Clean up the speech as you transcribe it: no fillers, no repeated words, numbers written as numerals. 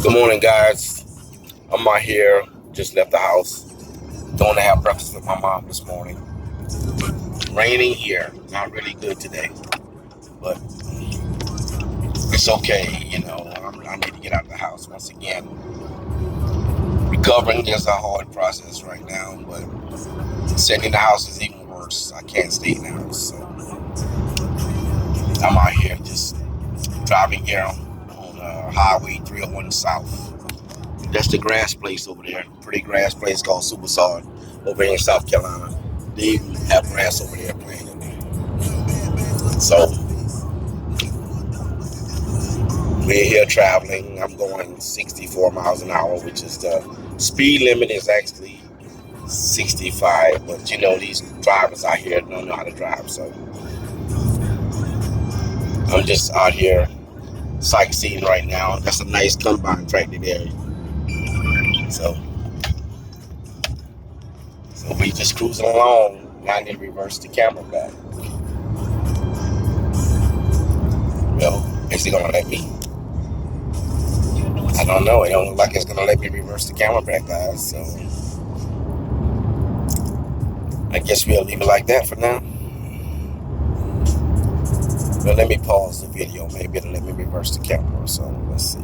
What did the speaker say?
Good morning, guys. I'm out here. Just left the house. Going to have breakfast with my mom this morning. Raining here. Not really good today, but it's okay. I need to get out of the house once again. Recovering is a hard process right now, but sitting in the house is even worse. I can't stay in the house, so I'm out here just driving here on Highway 301 South. That's the grass place over there. Pretty grass place called Superstar over here in South Carolina. They even have grass over there playing. So we're here traveling. I'm going 64 miles an hour, which is the speed limit is actually 65. But these drivers out here don't know how to drive. So I'm just out here sightseeing right now. That's a nice combine tractor there. So we just cruising along. I need to reverse the camera back. Well, is it gonna let me? I don't know. It don't look like it's gonna let me reverse the camera back, guys. So I guess we'll leave it like that for now. But let me pause the video. Maybe it'll let me reverse the camera. So let's see.